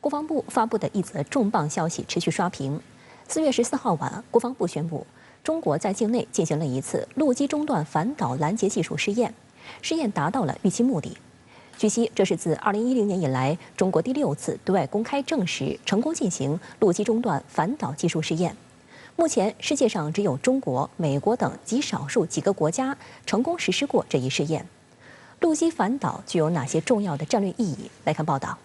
国防部发布的一则重磅消息持续刷屏。4月14号晚，国防部宣布，中国在境内进行了一次陆基中段反导拦截技术试验，试验达到了预期目的。据悉，这是自2010年以来中国第6次对外公开证实成功进行陆基中段反导技术试验。目前，世界上只有中国、美国等极少数几个国家成功实施过这一试验。陆基反导具有哪些重要的战略意义？来看报道。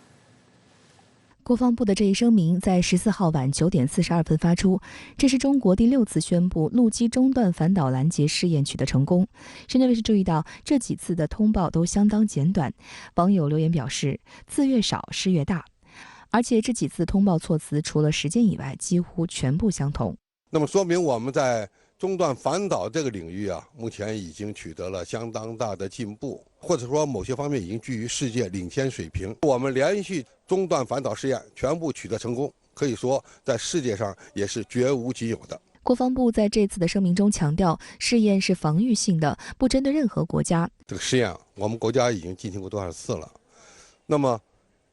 国防部的这一声明在14号晚9点42分发出，这是中国第6次宣布陆基中段反导拦截试验取得成功。深圳卫视注意到，这几次的通报都相当简短，网友留言表示，字越少事越大，而且这几次通报措辞除了时间以外，几乎全部相同。那么说明我们在中段反导这个领域目前已经取得了相当大的进步，或者说某些方面已经居于世界领先水平。我们连续中段反导试验全部取得成功，可以说在世界上也是绝无仅有的。国防部在这次的声明中强调，试验是防御性的，不针对任何国家。这个试验我们国家已经进行过多少次了？那么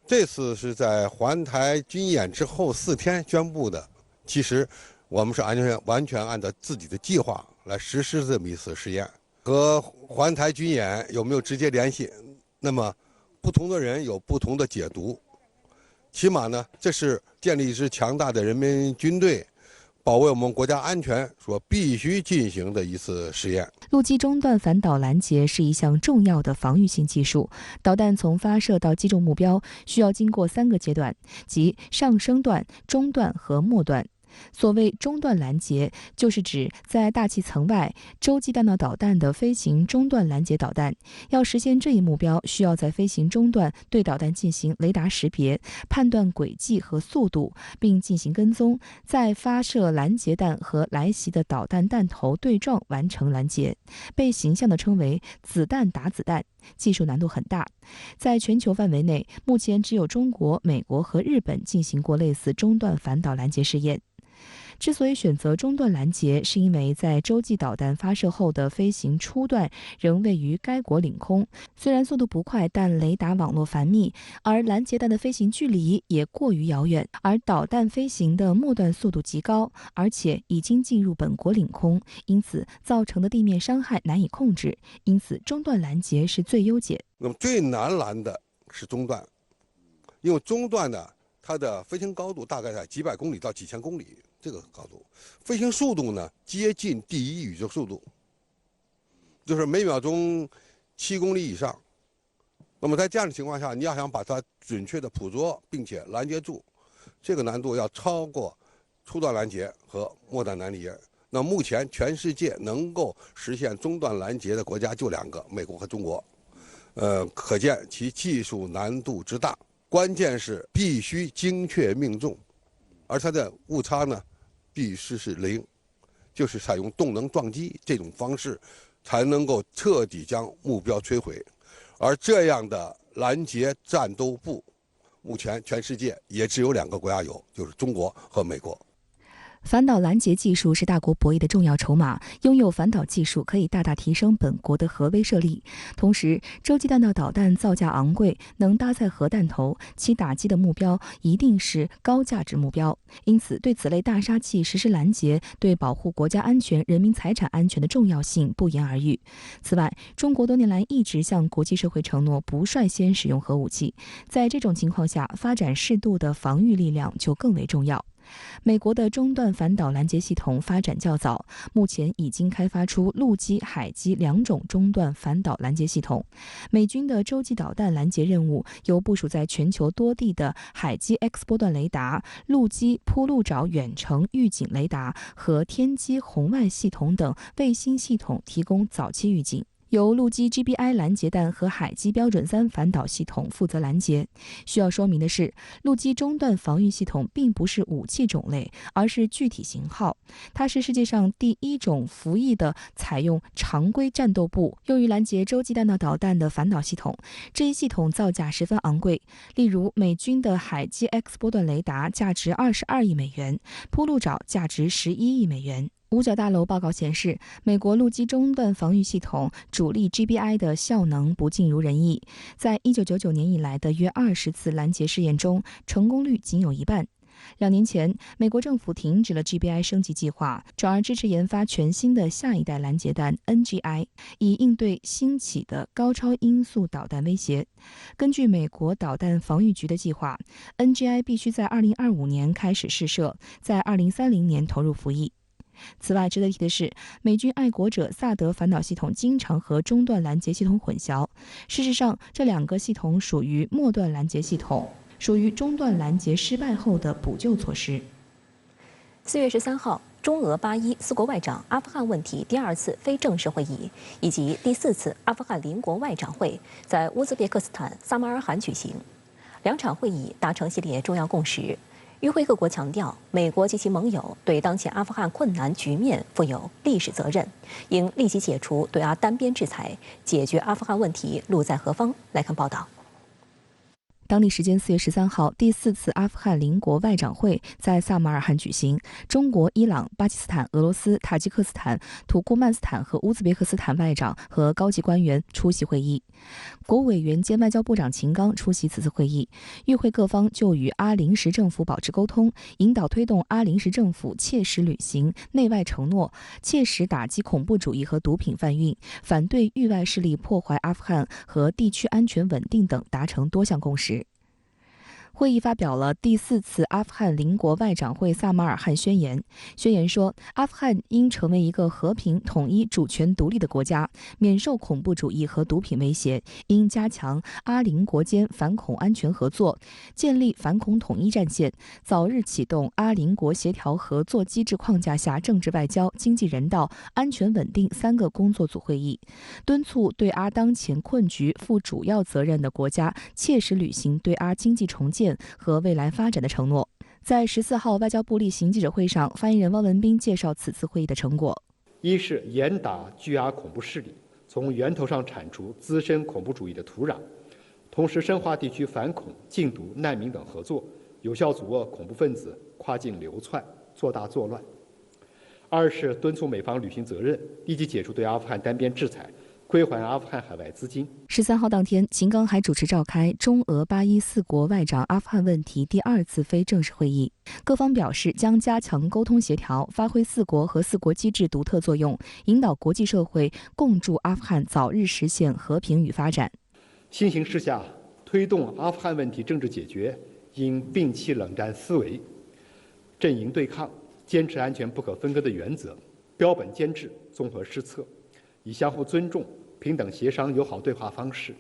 这次是在环台军演之后4天宣布的。其实我们是完全按照自己的计划来实施这么一次试验，和环台军演有没有直接联系？那么不同的人有不同的解读。起码呢，这是建立一支强大的人民军队，保卫我们国家安全所必须进行的一次实验。陆基中段反导拦截是一项重要的防御性技术，导弹从发射到击中目标需要经过3个阶段，即上升段、中段和末段。所谓中段拦截，就是指在大气层外洲际弹道导弹的飞行中段拦截导弹。要实现这一目标，需要在飞行中段对导弹进行雷达识别，判断轨迹和速度，并进行跟踪，再发射拦截弹和来袭的导弹弹头对撞，完成拦截，被形象地称为子弹打子弹。技术难度很大，在全球范围内，目前只有中国、美国和日本进行过类似中段反导拦截试验。之所以选择中段拦截，是因为在洲际导弹发射后的飞行初段仍位于该国领空，虽然速度不快，但雷达网络繁密，而拦截弹的飞行距离也过于遥远，而导弹飞行的末段速度极高，而且已经进入本国领空，因此造成的地面伤害难以控制，因此中段拦截是最优解。那么最难拦的是中段，因为中段呢，它的飞行高度大概在几百公里到几千公里。这个高度，飞行速度呢接近第一宇宙速度，就是每秒钟7公里以上。那么在这样的情况下，你要想把它准确的捕捉并且拦截住，这个难度要超过初段拦截和末段拦截。那目前全世界能够实现中段拦截的国家就2个，美国和中国。可见其技术难度之大。关键是必须精确命中，而它的误差呢必须是0，就是采用动能撞击这种方式，才能够彻底将目标摧毁。而这样的拦截战斗部，目前全世界也只有2个国家有，就是中国和美国。反导拦截技术是大国博弈的重要筹码，拥有反导技术可以大大提升本国的核威慑力。同时，洲际弹道导弹造价昂贵，能搭载核弹头，其打击的目标一定是高价值目标。因此，对此类大杀器实施拦截，对保护国家安全、人民财产安全的重要性不言而喻。此外，中国多年来一直向国际社会承诺不率先使用核武器，在这种情况下，发展适度的防御力量就更为重要。美国的中段反导拦截系统发展较早，目前已经开发出陆基、海基2种中段反导拦截系统。美军的洲际导弹拦截任务由部署在全球多地的海基 X 波段雷达、陆基铺路爪远程预警雷达和天基红外系统等卫星系统提供早期预警。由陆基 GBI 拦截弹和海基标准3反导系统负责拦截。需要说明的是，陆基中段防御系统并不是武器种类，而是具体型号。它是世界上第1种服役的采用常规战斗部用于拦截洲际弹道导弹的反导系统。这一系统造价十分昂贵，例如美军的海基 X 波段雷达价值22亿美元，铺路爪价值11亿美元。五角大楼报告显示，美国陆基中段防御系统主力 GBI 的效能不尽如人意，在1999年以来的约20次拦截试验中，成功率仅有一半。2年前，美国政府停止了 GBI 升级计划，转而支持研发全新的下一代拦截弹 NGI， 以应对兴起的高超音速导弹威胁。根据美国导弹防御局的计划， NGI 必须在2025年开始试射，在2030年投入服役。此外，值得一提的是，美军爱国者萨德反导系统经常和中段拦截系统混淆。事实上，这2个系统属于末段拦截系统，属于中段拦截失败后的补救措施。4月13号，中俄巴伊4国外长阿富汗问题第2次非正式会议以及第4次阿富汗邻国外长会在乌兹别克斯坦萨马尔罕举行。2场会议达成系列重要共识。与会各国强调，美国及其盟友对当前阿富汗困难局面负有历史责任，应立即解除对阿单边制裁，解决阿富汗问题路在何方？来看报道。当地时间4月13号，第4次阿富汗邻国外长会在萨马尔罕举行。中国、伊朗、巴基斯坦、俄罗斯、塔吉克斯坦、土库曼斯坦和乌兹别克斯坦外长和高级官员出席会议。国务委员兼外交部长秦刚出席此次会议，与会各方就与阿临时政府保持沟通，引导推动阿临时政府切实履行内外承诺，切实打击恐怖主义和毒品贩运，反对域外势力破坏阿富汗和地区安全稳定等，达成多项共识。会议发表了第4次阿富汗邻国外长会萨马尔罕宣言。宣言说，阿富汗应成为一个和平、统一、主权独立的国家，免受恐怖主义和毒品威胁，应加强阿邻国间反恐安全合作，建立反恐统一战线，早日启动阿邻国协调合作机制框架下政治外交、经济人道、安全稳定3个工作组会议，敦促对阿当前困局负主要责任的国家切实履行对阿经济重建和未来发展的承诺。在14号外交部例行记者会上，发言人汪文斌介绍此次会议的成果：一是严打拒阿恐怖势力，从源头上铲除滋生恐怖主义的土壤，同时深化地区反恐、禁毒、难民等合作，有效阻遏恐怖分子跨境流窜、做大作乱；二是敦促美方履行责任，立即解除对阿富汗单边制裁，归还阿富汗海外资金。13号当天，秦刚还主持召开中俄巴伊4国外长阿富汗问题第2次非正式会议，各方表示将加强沟通协调，发挥4国和4国机制独特作用，引导国际社会共筑阿富汗早日实现和平与发展。新形势下，推动阿富汗问题政治解决，应摒弃冷战思维，阵营对抗，坚持安全不可分割的原则，标本兼治，综合施策，以相互尊重、平等协商、友好对话方式，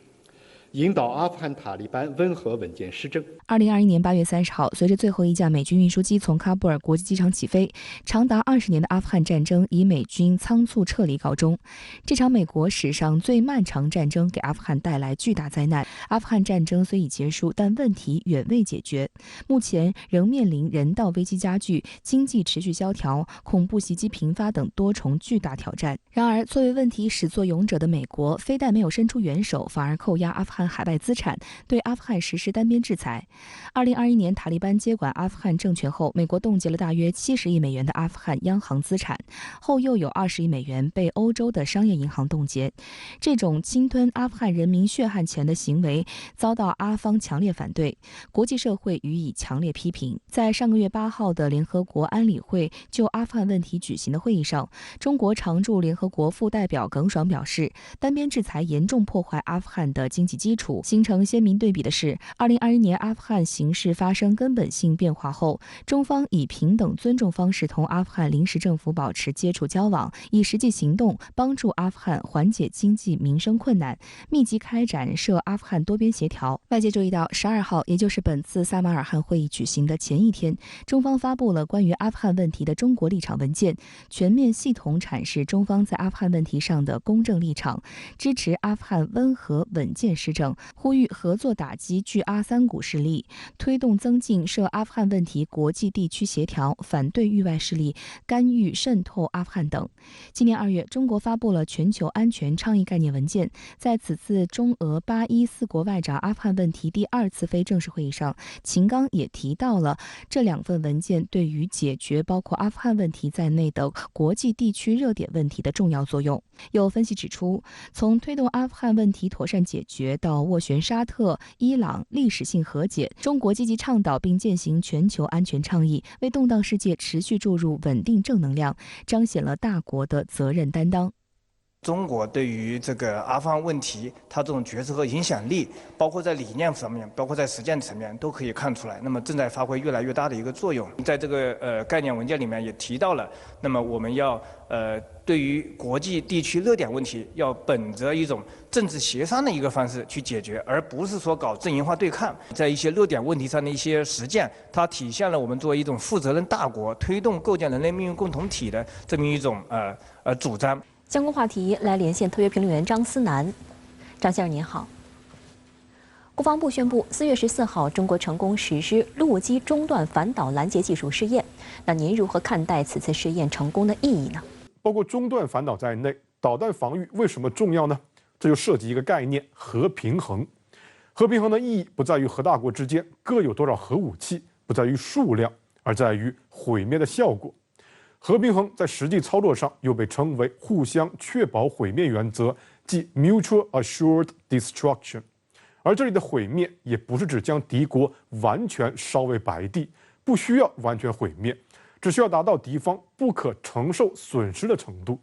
引导阿富汗塔利班温和稳健施政。2021年8月30号，随着最后一架美军运输机从喀布尔国际机场起飞，长达20年的阿富汗战争以美军仓促撤离告终。这场美国史上最漫长战争给阿富汗带来巨大灾难。阿富汗战争虽已结束，但问题远未解决，目前仍面临人道危机加剧、经济持续萧条、恐怖袭击频发等多重巨大挑战。然而，作为问题始作俑者的美国，非但没有伸出援手，反而扣押阿富汗海外资产，对阿富汗实施单边制裁。2021年塔利班接管阿富汗政权后，美国冻结了大约70亿美元的阿富汗央行资产，后又有20亿美元被欧洲的商业银行冻结。这种侵吞阿富汗人民血汗钱的行为遭到阿方强烈反对，国际社会予以强烈批评。在上个月8号的联合国安理会就阿富汗问题举行的会议上，中国常驻联合国副代表耿爽表示，单边制裁严重破坏阿富汗的经济基础。形成鲜明对比的是，2021年阿富汗形势发生根本性变化后，中方以平等尊重方式同阿富汗临时政府保持接触交往，以实际行动帮助阿富汗缓解经济民生困难，密集开展涉阿富汗多边协调。外界注意到，12号，也就是本次萨马尔罕会议举行的前一天，中方发布了关于阿富汗问题的中国立场文件，全面系统阐释中方在阿富汗问题上的公正立场，支持阿富汗温和稳健施政。证，呼吁合作打击巨阿三股势力，推动增进涉阿富汗问题国际地区协调，反对域外势力干预渗透阿富汗等。今年2月，中国发布了全球安全倡议概念文件，在此次中俄8·1·4国外长阿富汗问题第2次非正式会议上，秦刚也提到了这2份文件对于解决包括阿富汗问题在内的国际地区热点问题的重要作用。有分析指出，从推动阿富汗问题妥善解决到斡旋沙特、伊朗历史性和解，中国积极倡导并践行全球安全倡议，为动荡世界持续注入稳定正能量，彰显了大国的责任担当。中国对于这个阿富汗问题，它这种角色和影响力，包括在理念方面，包括在实践层面，都可以看出来。那么正在发挥越来越大的一个作用。在这个概念文件里面也提到了，那么我们要对于国际地区热点问题，要本着一种政治协商的一个方式去解决，而不是说搞阵营化对抗。在一些热点问题上的一些实践，它体现了我们作为一种负责任大国，推动构建人类命运共同体的这么一种主张。相关话题来连线特约评论员张思南。张先生您好。国防部宣布，4月14号，中国成功实施陆基中段反导拦截技术试验。那您如何看待此次试验成功的意义呢？包括中段反导在内，导弹防御为什么重要呢？这就涉及一个概念——核平衡。核平衡的意义不在于核大国之间各有多少核武器，不在于数量，而在于毁灭的效果。核平衡在实际操作上又被称为互相确保毁灭原则，即 Mutual Assured Destruction。而这里的毁灭也不是指将敌国完全烧为白地，不需要完全毁灭，只需要达到敌方不可承受损失的程度。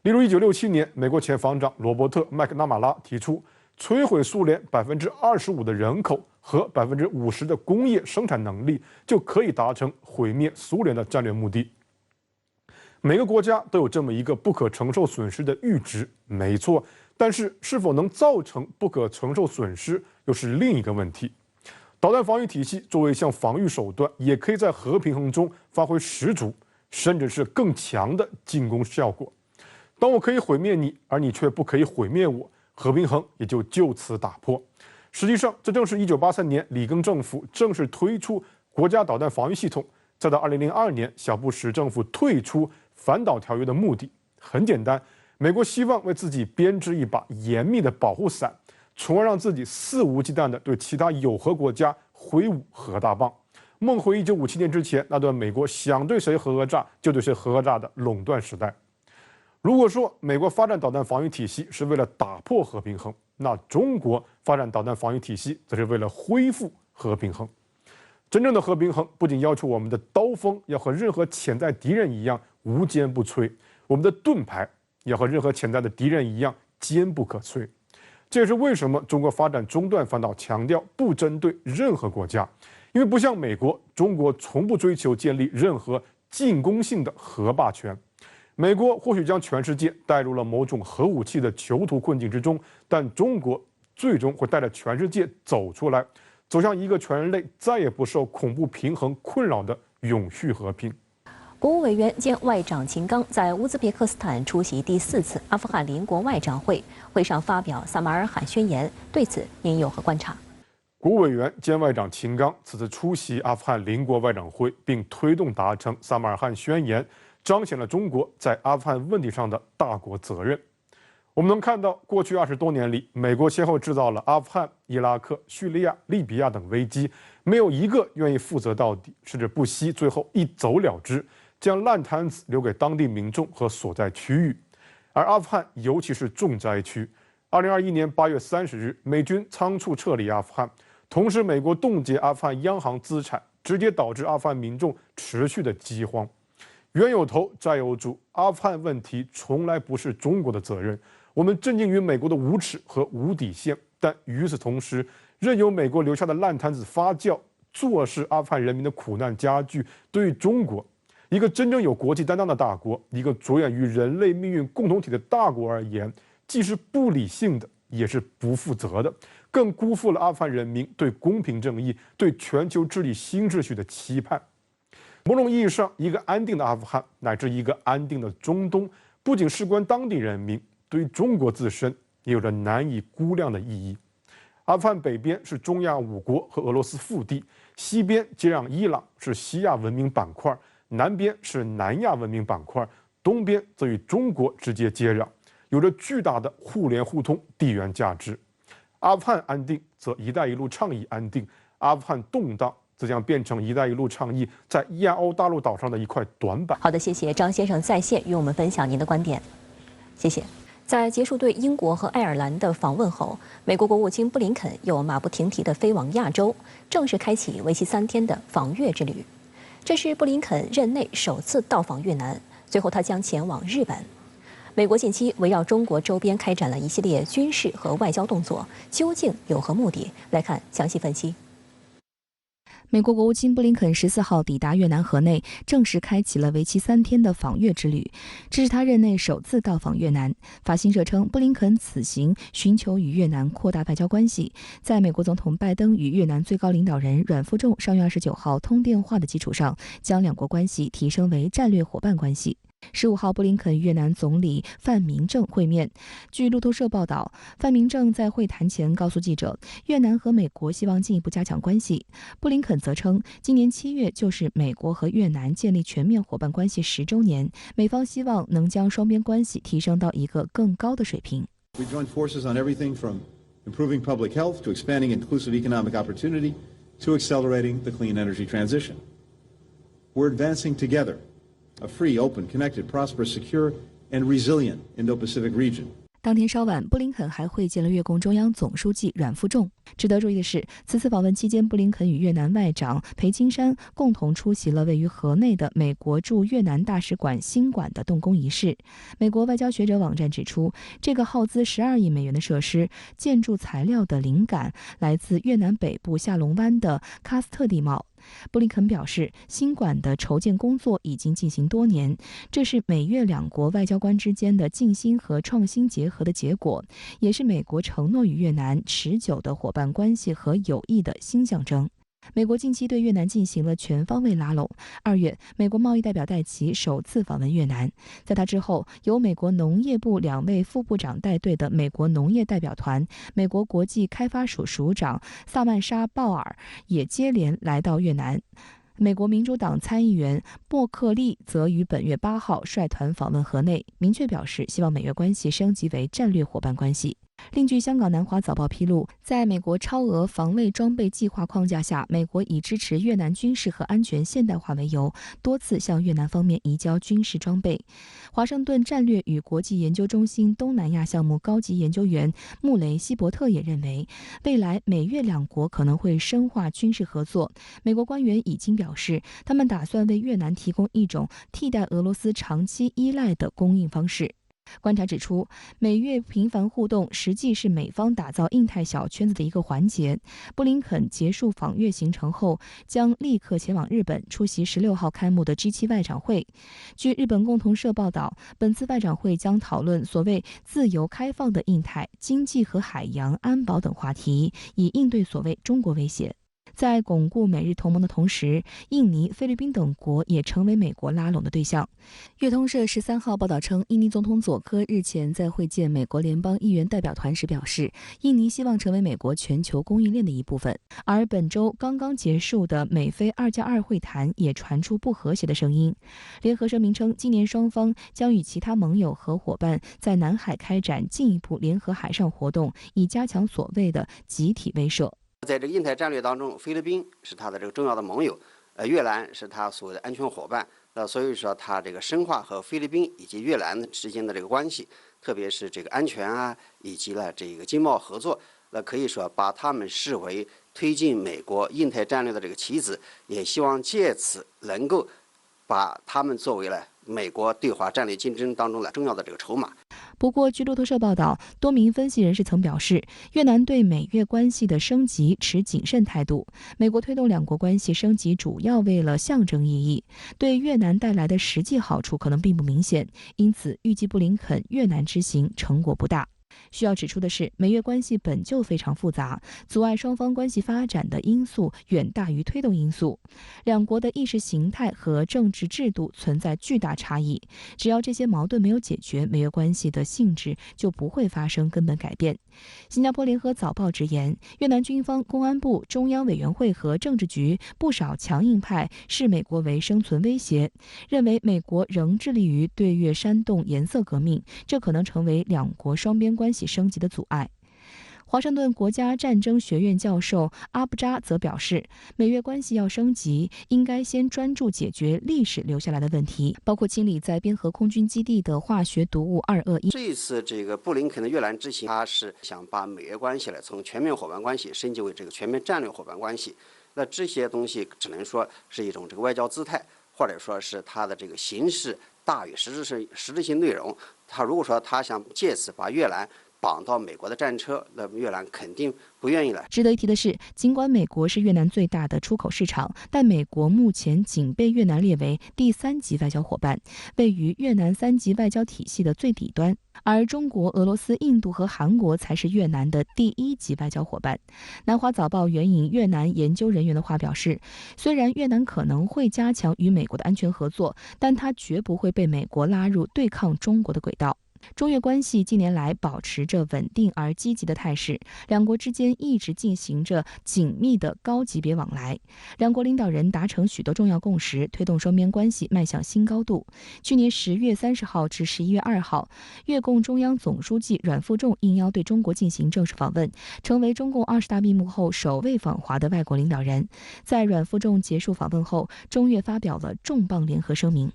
例如1967年，美国前防长罗伯特·麦克纳马拉提出，摧毁苏联25%的人口和50%的工业生产能力，就可以达成毁灭苏联的战略目的。每个国家都有这么一个不可承受损失的阈值，没错，但是是否能造成不可承受损失，又是另一个问题。导弹防御体系作为一项防御手段，也可以在核平衡中发挥十足，甚至是更强的进攻效果。当我可以毁灭你，而你却不可以毁灭我，核平衡也就此打破。实际上，这正是1983年里根政府正式推出国家导弹防御系统，再到2002年小布什政府退出反导条约的目的很简单，美国希望为自己编织一把严密的保护伞，从而让自己肆无忌惮地对其他有核国家挥舞核大棒，梦回1957年之前那段美国想对谁核讹诈就对谁核讹诈的垄断时代。如果说美国发展导弹防御体系是为了打破核平衡，那中国发展导弹防御体系则是为了恢复核平衡。真正的核平衡不仅要求我们的刀锋要和任何潜在敌人一样无坚不摧，我们的盾牌要和任何潜在的敌人一样坚不可摧。这也是为什么中国发展中段反导强调不针对任何国家，因为不像美国，中国从不追求建立任何进攻性的核霸权。美国或许将全世界带入了某种核武器的囚徒困境之中，但中国最终会带着全世界走出来，走向一个全人类再也不受恐怖平衡困扰的永续和平。国务委员兼外长秦刚在乌兹别克斯坦出席第4次阿富汗邻国外长会，会上发表撒马尔罕宣言，对此您有何观察？国务委员兼外长秦刚此次出席阿富汗邻国外长会，并推动达成撒马尔罕宣言，彰显了中国在阿富汗问题上的大国责任。我们能看到，过去20多年里，美国先后制造了阿富汗、伊拉克、叙利亚、利比亚等危机，没有一个愿意负责到底，甚至不惜最后一走了之，将烂摊子留给当地民众和所在区域。而阿富汗尤其是重灾区，2021年8月30日，美军仓促撤离阿富汗，同时美国冻结阿富汗央行资产，直接导致阿富汗民众持续的饥荒。冤有头债有主，阿富汗问题从来不是中国的责任。我们震惊于美国的无耻和无底线，但与此同时，任由美国留下的烂摊子发酵，坐视阿富汗人民的苦难加剧，对于中国一个真正有国际担当的大国，一个着眼于人类命运共同体的大国而言，既是不理性的，也是不负责的，更辜负了阿富汗人民对公平正义、对全球治理新秩序的期盼。某种意义上，一个安定的阿富汗乃至一个安定的中东，不仅事关当地人民，对于中国自身也有着难以估量的意义。阿富汗北边是中亚5国和俄罗斯腹地，西边接壤伊朗，是西亚文明板块，南边是南亚文明板块，东边则与中国直接接壤，有着巨大的互联互通地缘价值。阿富汗安定，则“一带一路”倡议安定；阿富汗动荡，则将变成“一带一路”倡议在亚欧大陆岛上的一块短板。好的，谢谢张先生在线与我们分享您的观点，谢谢。在结束对英国和爱尔兰的访问后，美国国务卿布林肯又马不停蹄地飞往亚洲，正式开启为期3天的访越之旅。这是布林肯任内首次到访越南，随后他将前往日本。美国近期围绕中国周边开展了一系列军事和外交动作，究竟有何目的？来看详细分析。美国国务卿布林肯14号抵达越南河内，正式开启了为期3天的访越之旅。这是他任内首次到访越南。法新社称，布林肯此行寻求与越南扩大外交关系。在美国总统拜登与越南最高领导人阮富仲上月29号通电话的基础上，将两国关系提升为战略伙伴关系。15号，布林肯与越南总理范明政会面。据路透社报道，范明政在会谈前告诉记者，越南和美国希望进一步加强关系。布林肯则称，今年7月就是美国和越南建立全面伙伴关系10周年，美方希望能将双边关系提升到一个更高的水平。We joined forces on everything from improving public health to expanding inclusive economic opportunity to accelerating the clean energy transition. We're advancing together.A free, open, connected, prosperous, secure, and resilient Indo-Pacific region. 当天稍晚，布林肯还会见了越共中央总书记阮富仲。值得注意的是，此次访问期间，布林肯与越南外长裴青山共同出席了位于河内的美国驻越南大使馆新馆的动工仪式。美国外交学者网站指出，这个耗资12亿美元的设施，建筑材料的灵感来自越南北部下龙湾的喀斯特地貌。布林肯表示，新馆的筹建工作已经进行多年，这是美越两国外交官之间的静心和创新结合的结果，也是美国承诺与越南持久的伙伴关系和友谊的新象征。美国近期对越南进行了全方位拉拢。2月，美国贸易代表戴琪首次访问越南，在他之后，由美国农业部2位副部长带队的美国农业代表团，美国国际开发署署长萨曼莎·鲍尔也接连来到越南。美国民主党参议员莫克利则于本月8号率团访问河内，明确表示希望美越关系升级为战略伙伴关系。另据香港南华早报披露，在美国超额防卫装备计划框架下，美国以支持越南军事和安全现代化为由，多次向越南方面移交军事装备。华盛顿战略与国际研究中心东南亚项目高级研究员穆雷希伯特也认为，未来美越两国可能会深化军事合作。美国官员已经表示，他们打算为越南提供一种替代俄罗斯长期依赖的供应方式。观察指出，美越频繁互动实际是美方打造印太小圈子的一个环节。布林肯结束访越行程后，将立刻前往日本出席16号开幕的 G7 外长会。据日本共同社报道，本次外长会将讨论所谓自由开放的印太、经济和海洋安保等话题，以应对所谓中国威胁。在巩固美日同盟的同时，印尼、菲律宾等国也成为美国拉拢的对象。越通社13号报道称，印尼总统佐科日前在会见美国联邦议员代表团时表示，印尼希望成为美国全球供应链的一部分。而本周刚刚结束的美菲2+2会谈也传出不和谐的声音。联合声明称，今年双方将与其他盟友和伙伴在南海开展进一步联合海上活动，以加强所谓的集体威慑。在这个印太战略当中，菲律宾是他的这个重要的盟友，越南是他所谓的安全伙伴，所以说他这个深化和菲律宾以及越南之间的这个关系，特别是这个安全啊，以及了这个经贸合作，可以说把他们视为推进美国印太战略的这个棋子，也希望借此能够把他们作为了美国对华战略竞争当中的重要的这个筹码。不过，据路透社报道，多名分析人士曾表示，越南对美越关系的升级持谨慎态度。美国推动两国关系升级，主要为了象征意义，对越南带来的实际好处可能并不明显，因此预计布林肯越南之行成果不大。需要指出的是，美越关系本就非常复杂，阻碍双方关系发展的因素远大于推动因素。两国的意识形态和政治制度存在巨大差异，只要这些矛盾没有解决，美越关系的性质就不会发生根本改变。新加坡联合早报直言，越南军方、公安部、中央委员会和政治局不少强硬派视美国为生存威胁，认为美国仍致力于对越煽动颜色革命，这可能成为两国双边关系升级的阻碍。华盛顿国家战争学院教授阿布扎则表示，美越关系要升级，应该先专注解决历史留下来的问题，包括清理在边河空军基地的化学毒物221。这一次这个布林肯的越南之行，他是想把美越关系从全面伙伴关系升级为这个全面战略伙伴关系。那这些东西只能说是一种这个外交姿态，或者说是他的这个形式大于实质性内容。他如果说他想借此把越南绑到美国的战车，那么越南肯定不愿意了。值得一提的是，尽管美国是越南最大的出口市场，但美国目前仅被越南列为第3级外交伙伴，位于越南3级外交体系的最底端。而中国、俄罗斯、印度和韩国才是越南的第1级外交伙伴。南华早报援引越南研究人员的话表示，虽然越南可能会加强与美国的安全合作，但它绝不会被美国拉入对抗中国的轨道。中越关系近年来保持着稳定而积极的态势，两国之间一直进行着紧密的高级别往来。两国领导人达成许多重要共识，推动双边关系迈向新高度。去年10月30号至11月2号，越共中央总书记阮富仲应邀对中国进行正式访问，成为中共20大闭幕后首位访华的外国领导人。在阮富仲结束访问后，中越发表了重磅联合声明。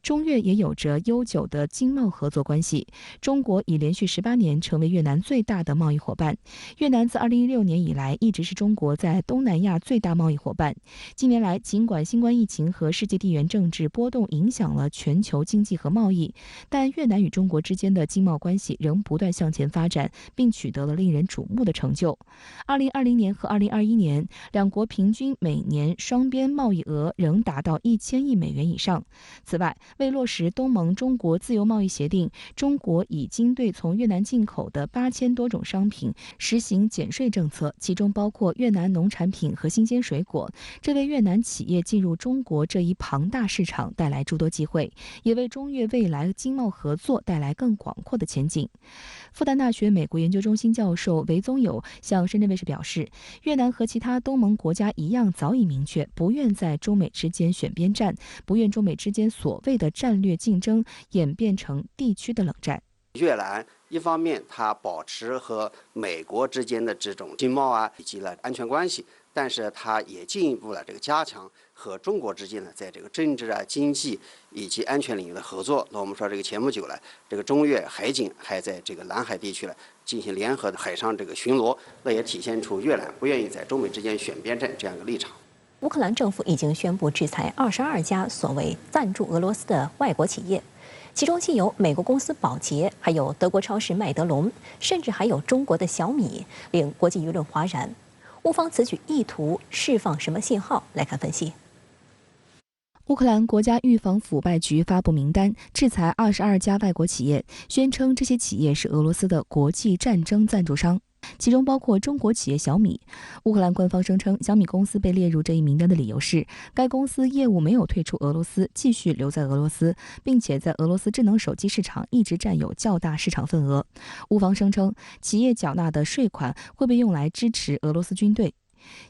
中越也有着悠久的经贸合作关系，中国已连续18年成为越南最大的贸易伙伴。越南自2016年以来一直是中国在东南亚最大贸易伙伴。近年来，尽管新冠疫情和世界地缘政治波动影响了全球经济和贸易，但越南与中国之间的经贸关系仍不断向前发展，并取得了令人瞩目的成就。2020年和2021年，两国平均每年双边贸易额仍达到1000亿美元以上。此外，为落实东盟中国自由贸易协定，中国已经对从越南进口的8000多种商品实行减税政策，其中包括越南农产品和新鲜水果。这为越南企业进入中国这一庞大市场带来诸多机会，也为中越未来经贸合作带来更广阔的前景。复旦大学美国研究中心教授韦宗友向深圳卫视表示，越南和其他东盟国家一样，早已明确不愿在中美之间选边站，不愿中美之间所谓的战略竞争演变成地区的冷战。越南一方面它保持和美国之间的这种经贸以及安全关系，但是它也进一步这个加强和中国之间在这个政治经济以及安全领域的合作。那我们说这个前不久这个中越海警还在这个南海地区进行联合的海上这个巡逻，那也体现出越南不愿意在中美之间选边站这样一个立场。乌克兰政府已经宣布制裁22家所谓赞助俄罗斯的外国企业，其中既有美国公司宝洁，还有德国超市麦德龙，甚至还有中国的小米，令国际舆论哗然。乌方此举意图释放什么信号？来看分析。乌克兰国家预防腐败局发布名单，制裁22家外国企业，宣称这些企业是俄罗斯的国际战争赞助商。其中包括中国企业小米。乌克兰官方声称，小米公司被列入这一名单的理由是，该公司业务没有退出俄罗斯，继续留在俄罗斯，并且在俄罗斯智能手机市场一直占有较大市场份额。乌方声称，企业缴纳的税款会被用来支持俄罗斯军队。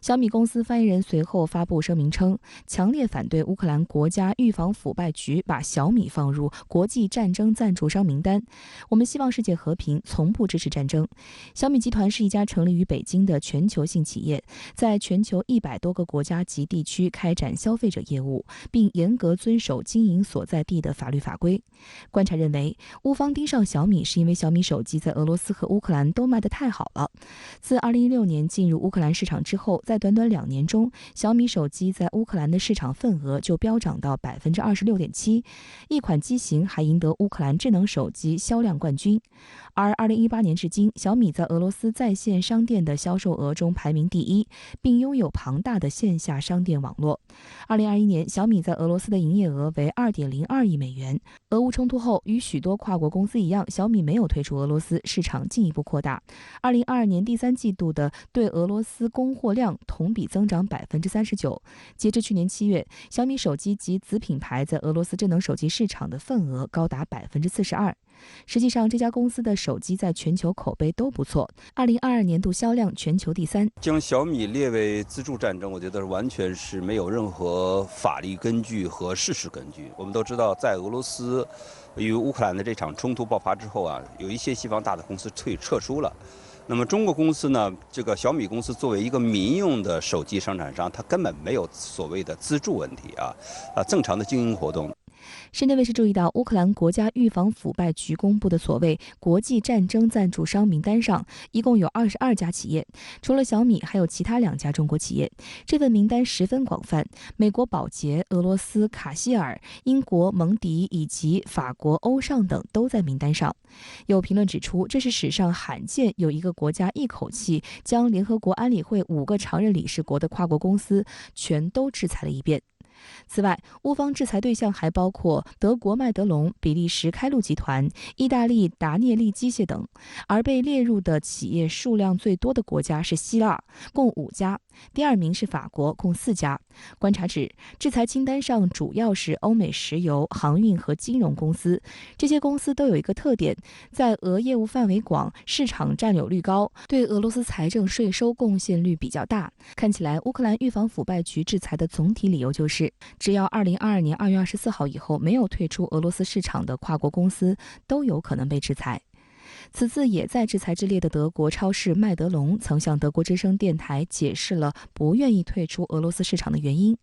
小米公司发言人随后发布声明称，强烈反对乌克兰国家预防腐败局把小米放入国际战争赞助商名单。我们希望世界和平，从不支持战争。小米集团是一家成立于北京的全球性企业，在全球100多个国家及地区开展消费者业务，并严格遵守经营所在地的法律法规。观察认为，乌方盯上小米是因为小米手机在俄罗斯和乌克兰都卖得太好了。自2016年进入乌克兰市场之后，在短短2年中，小米手机在乌克兰的市场份额就飙涨到26.7%，一款机型还赢得乌克兰智能手机销量冠军。而2018年至今，小米在俄罗斯在线商店的销售额中排名第一，并拥有庞大的线下商店网络。2021年，小米在俄罗斯的营业额为2.02亿美元。俄乌冲突后，与许多跨国公司一样，小米没有退出俄罗斯，市场进一步扩大。2022年第3季度的对俄罗斯供货量同比增长39%。截至去年7月，小米手机及子品牌在俄罗斯智能手机市场的份额高达42%。实际上，这家公司的手机在全球口碑都不错。2022年度销量全球第3。将小米列为自助战争，我觉得完全是没有任何法律根据和事实根据。我们都知道，在俄罗斯与乌克兰的这场冲突爆发之后啊，有一些西方大的公司撤出了。那么中国公司呢？这个小米公司作为一个民用的手机生产商，它根本没有所谓的资助问题正常的经营活动。深圳卫视注意到，乌克兰国家预防腐败局公布的所谓国际战争赞助商名单上，一共有22家企业，除了小米，还有其他2家中国企业。这份名单十分广泛，美国宝洁、俄罗斯卡希尔、英国蒙迪以及法国欧尚等都在名单上。有评论指出，这是史上罕见有一个国家一口气将联合国安理会5个常任理事国的跨国公司全都制裁了一遍。此外，乌方制裁对象还包括德国麦德龙、比利时开路集团、意大利达涅利机械等，而被列入的企业数量最多的国家是希腊，共5家，第2名是法国，共4家。观察指，制裁清单上主要是欧美石油、航运和金融公司，这些公司都有一个特点，在俄业务范围广，市场占有率高，对俄罗斯财政税收贡献率比较大。看起来，乌克兰预防腐败局制裁的总体理由就是，只要2022年2月24号以后没有退出俄罗斯市场的跨国公司，都有可能被制裁。此次也在制裁之列的德国超市麦德龙曾向德国之声电台解释了不愿意退出俄罗斯市场的原因。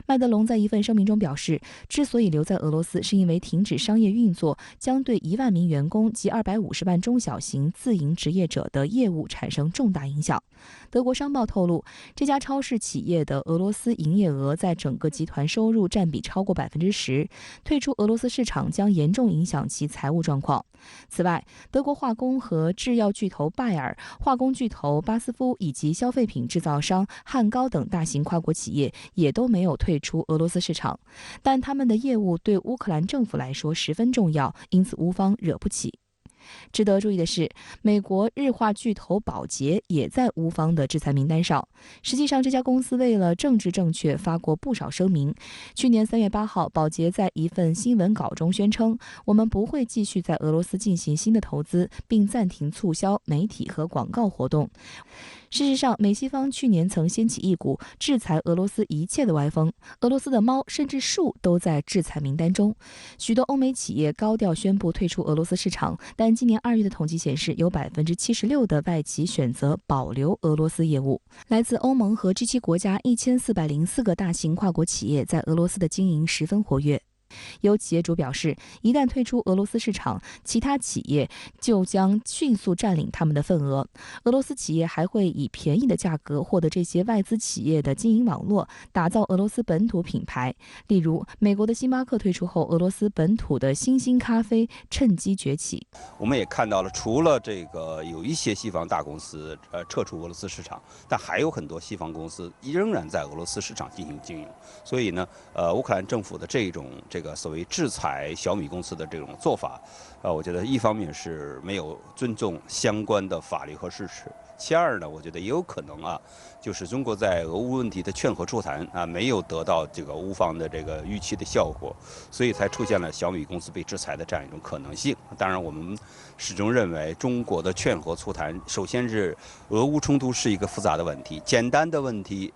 麦德龙在一份声明中表示，之所以留在俄罗斯，是因为停止商业运作将对1万名员工及250万中小型自营职业者的业务产生重大影响。德国商报透露，这家超市企业的俄罗斯营业额在整个集团收入占比超过10%，退出俄罗斯市场将严重影响其财务状况。此外，德国化工和制药巨头拜耳、化工巨头巴斯夫以及消费品制造商汉高等大型跨国企业也都没有退出俄罗斯市场，但他们的业务对乌克兰政府来说十分重要，因此乌方惹不起。值得注意的是，美国日化巨头宝洁也在乌方的制裁名单上。实际上，这家公司为了政治正确发过不少声明。去年3月8号，宝洁在一份新闻稿中宣称，我们不会继续在俄罗斯进行新的投资，并暂停促销、媒体和广告活动。事实上，美西方去年曾掀起一股制裁俄罗斯一切的歪风，俄罗斯的猫甚至树都在制裁名单中。许多欧美企业高调宣布退出俄罗斯市场，但今年2月的统计显示，有76%的外企选择保留俄罗斯业务。来自欧盟和 G7 国家1404个大型跨国企业在俄罗斯的经营十分活跃。有企业主表示，一旦退出俄罗斯市场，其他企业就将迅速占领他们的份额。俄罗斯企业还会以便宜的价格获得这些外资企业的经营网络，打造俄罗斯本土品牌。例如，美国的星巴克退出后，俄罗斯本土的星星咖啡趁机崛起。我们也看到了，除了这个有一些西方大公司撤出俄罗斯市场，但还有很多西方公司仍然在俄罗斯市场进行经营。所以呢，乌克兰政府的这个所谓制裁小米公司的这种做法，我觉得一方面是没有尊重相关的法律和事实，其二呢，我觉得也有可能就是中国在俄乌问题的劝和促谈没有得到这个乌方的这个预期的效果，所以才出现了小米公司被制裁的这样一种可能性。当然，我们始终认为中国的劝和促谈，首先是俄乌冲突是一个复杂的问题，简单的问题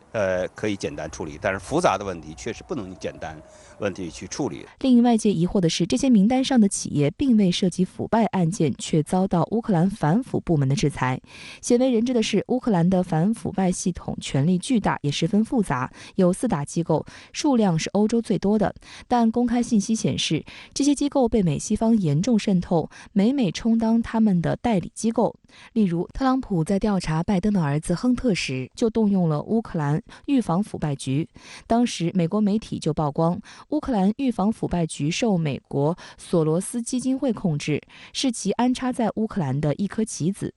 可以简单处理，但是复杂的问题确实不能简单问题去处理。令外界疑惑的是，这些名单上的企业并未涉及腐败案件，却遭到乌克兰反腐部门的制裁。鲜为人人知的是，乌克兰的反腐败系统权力巨大，也十分复杂，有4大机构，数量是欧洲最多的。但公开信息显示，这些机构被美西方严重渗透，每充当他们的代理机构。例如，特朗普在调查拜登的儿子亨特时，就动用了乌克兰预防腐败局。当时，美国媒体就曝光，乌克兰预防腐败局受美国索罗斯基金会控制，是其安插在乌克兰的一颗棋子。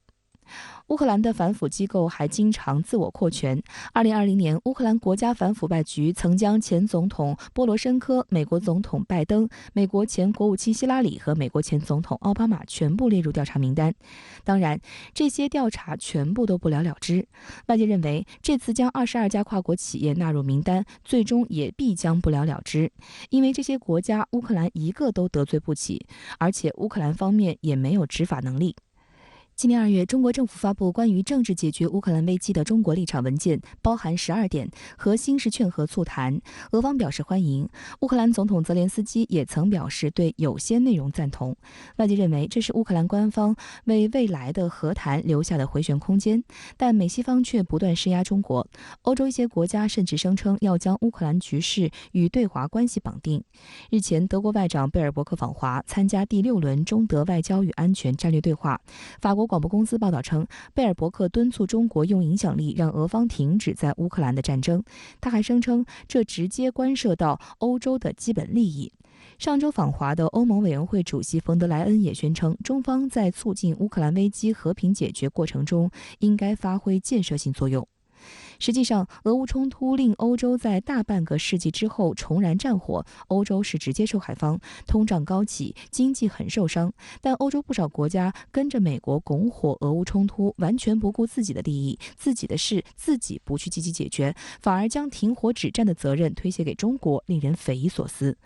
乌克兰的反腐机构还经常自我扩权。2020年，乌克兰国家反腐败局曾将前总统波罗申科、美国总统拜登、美国前国务卿希拉里和美国前总统奥巴马全部列入调查名单。当然，这些调查全部都不了了之。外界认为，这次将22家跨国企业纳入名单，最终也必将不了了之，因为这些国家乌克兰一个都得罪不起，而且乌克兰方面也没有执法能力。今年2月，中国政府发布关于政治解决乌克兰危机的中国立场文件，包含12点，核心是劝和促谈。俄方表示欢迎，乌克兰总统泽连斯基也曾表示对有些内容赞同。外界认为这是乌克兰官方为未来的和谈留下的回旋空间，但美西方却不断施压中国。欧洲一些国家甚至声称要将乌克兰局势与对华关系绑定。日前，德国外长贝尔伯克访华，参加第6轮中德外交与安全战略对话。法国广播公司报道称，贝尔伯克敦促中国用影响力让俄方停止在乌克兰的战争。他还声称，这直接关涉到欧洲的基本利益。上周访华的欧盟委员会主席冯德莱恩也宣称，中方在促进乌克兰危机和平解决过程中应该发挥建设性作用。实际上，俄乌冲突令欧洲在大半个世纪之后重燃战火，欧洲是直接受害方，通胀高企，经济很受伤。但欧洲不少国家跟着美国拱火俄乌冲突，完全不顾自己的利益，自己的事自己不去积极解决，反而将停火止战的责任推卸给中国，令人匪夷所思。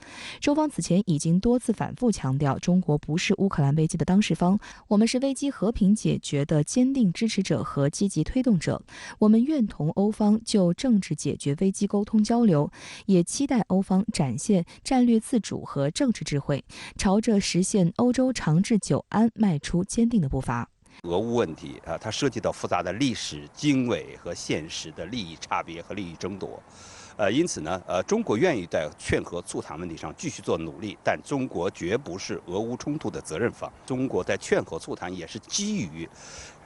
中方此前已经多次反复强调，中国不是乌克兰危机的当事方，我们是危机和平解决的坚定支持者和积极推动者。我们愿同欧方就政治解决危机沟通交流，也期待欧方展现战略自主和政治智慧，朝着实现欧洲长治久安迈出坚定的步伐。俄乌问题它涉及到复杂的历史经纬和现实的利益差别和利益争夺。因此呢，中国愿意在劝和促谈问题上继续做努力，但中国绝不是俄乌冲突的责任方。中国在劝和促谈也是基于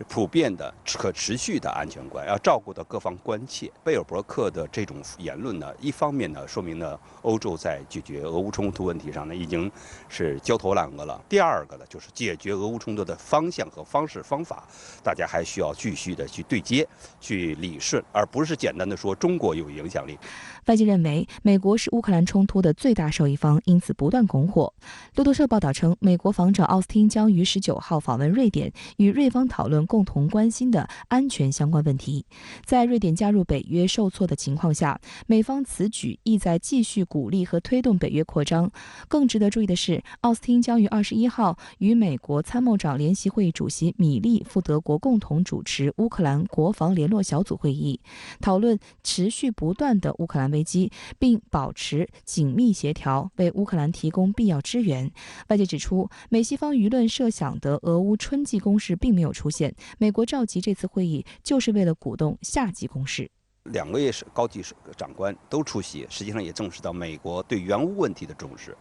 普遍的可持续的安全观，要照顾到各方关切。贝尔伯克的这种言论呢，一方面呢说明了欧洲在解决俄乌冲突问题上呢已经是焦头烂额了；第二个呢，就是解决俄乌冲突的方向和方法，大家还需要继续的去对接、去理顺，而不是简单的说中国有影响力。外界认为，美国是乌克兰冲突的最大受益方，因此不断拱火。路透社报道称，美国防长奥斯汀将于19号访问瑞典，与瑞方讨论共同关心的安全相关问题。在瑞典加入北约受挫的情况下，美方此举意在继续鼓励和推动北约扩张。更值得注意的是，奥斯汀将于21号与美国参谋长联席会议主席米利赴德国共同主持乌克兰国防联络小组会议，讨论持续不断的乌克兰危机，并保持紧密协调，为乌克兰提供必要支援。外界指出，美西方舆论设想的俄乌春季攻势并没有出现，美国召集这次会议就是为了鼓动夏季攻势。2位高级长官都出席，实际上也证实到美国对援乌问题的重视，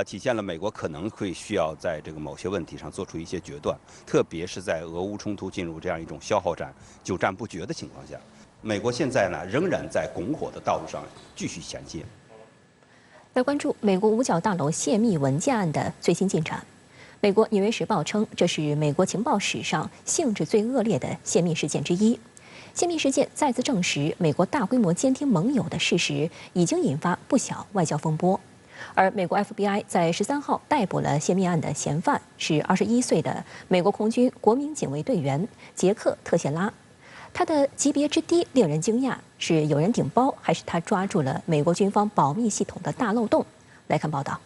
体现了美国可能会需要在这个某些问题上做出一些决断，特别是在俄乌冲突进入这样一种消耗战、久战不决的情况下，美国现在呢仍然在拱火的道路上继续前进。来关注美国五角大楼泄密文件案的最新进展。美国《纽约时报》称，这是美国情报史上性质最恶劣的泄密事件之一。泄密事件再次证实，美国大规模监听盟友的事实已经引发不小外交风波。而美国 FBI 在13号逮捕了泄密案的嫌犯，是21岁的美国空军国民警卫队员杰克·特谢拉。他的级别之低令人惊讶，是有人顶包，还是他抓住了美国军方保密系统的大漏洞？来看报道。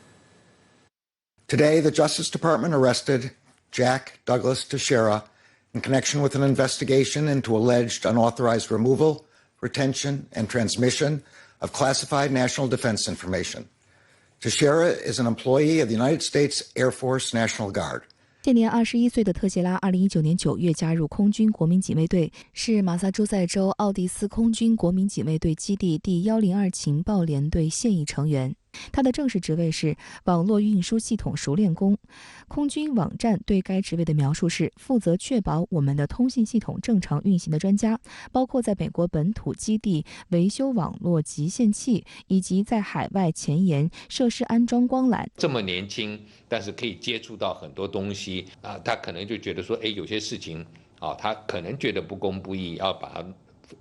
Today, the Justice Department arrested Jack Douglas Teixeira in connection with an investigation into alleged unauthorized removal, retention, and transmission of classified national defense information. Teixeira is an employee of the United States Air Force National Guard. 现年21岁的特谢拉，2019年9月加入空军国民警卫队，是马萨诸塞州奥蒂斯空军国民警卫队基地第102情报联队现役成员。他的正式职位是网络运输系统熟练工。空军网站对该职位的描述是负责确保我们的通信系统正常运行的专家，包括在美国本土基地维修网络集线器，以及在海外前沿设施安装光缆。这么年轻，但是可以接触到很多东西啊，他可能就觉得说，有些事情啊，他可能觉得不公不义，要把它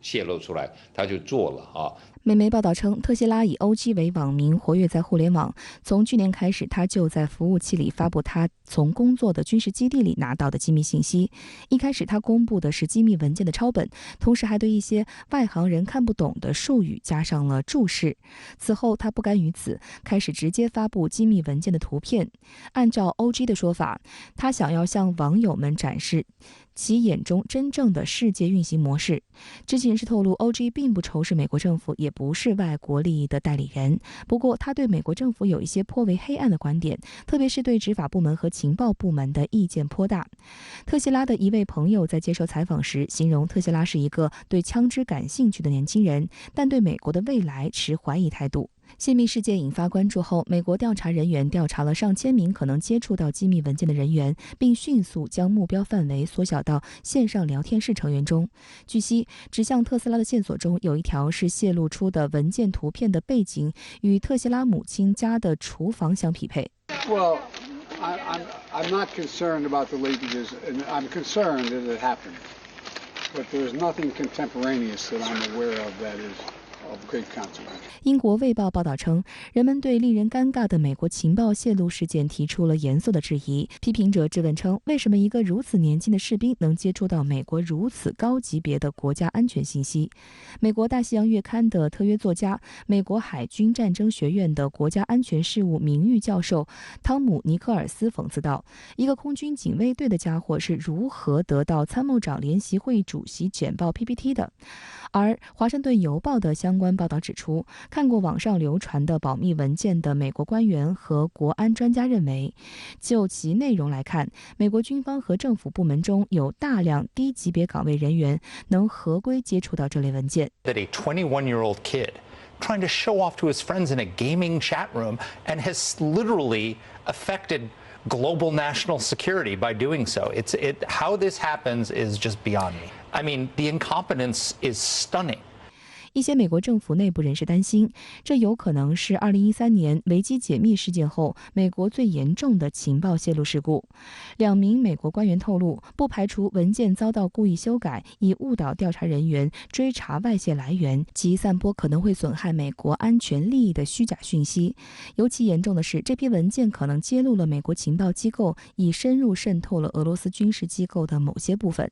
泄露出来，他就做了啊。美媒报道称，特谢拉以 OG 为网名活跃在互联网。从去年开始，他就在服务器里发布他从工作的军事基地里拿到的机密信息。一开始，他公布的是机密文件的抄本，同时还对一些外行人看不懂的术语加上了注释。此后，他不甘于此，开始直接发布机密文件的图片。按照 OG 的说法，他想要向网友们展示其眼中真正的世界运行模式。知情人士透露 ，OG 并不仇视美国政府，也不是外国利益的代理人。不过，他对美国政府有一些颇为黑暗的观点，特别是对执法部门和情报部门的意见颇大。特谢拉的一位朋友在接受采访时形容，特谢拉是一个对枪支感兴趣的年轻人，但对美国的未来持怀疑态度。泄密事件引发关注后，美国调查人员调查了上千名可能接触到机密文件的人员，并迅速将目标范围缩小到线上聊天室成员中。据悉，指向特斯拉的线索中有一条是泄露出的文件图片的背景与特谢拉母亲家的厨房相匹配。Well, I'm not concerned about the leakages, and I'm concerned that it happened. But there's nothing contemporaneous that I'm aware of that is.of great consequence. 英国《卫报》报道称，人们对令人尴尬的美国情报泄露事件提出了严肃的质疑。批评者质问称，为什么一个如此年轻的士兵能接触到美国如此高级别的国家安全信息？美国《大西洋月刊》的特约作家、美国海军战争学院的国家安全事务名誉教授汤姆·尼克尔斯讽刺道：“一个空军警卫队的家伙是如何得到参谋长联席会议主席简报 PPT 的？”而《华盛顿邮报》的相关报道指出，看过网上流传的保密文件的美国官员和国安专家认为，就其内容来看，美国军方和政府部门中有大量低级别岗位人员能合规接触到这类文件。That a 21-year-old kid trying to show off to his friends in a gaming chat room and has literally affected global national security by doing so. How this happens is just beyond me. I mean, the incompetence is stunning. 一些美国政府内部人士担心，这有可能是2013年维基解密事件后美国最严重的情报泄露事故。2名美国官员透露，不排除文件遭到故意修改，以误导调查人员追查外泄来源及散播可能会损害美国安全利益的虚假讯息。尤其严重的是，这批文件可能揭露了美国情报机构已深入渗透了俄罗斯军事机构的某些部分。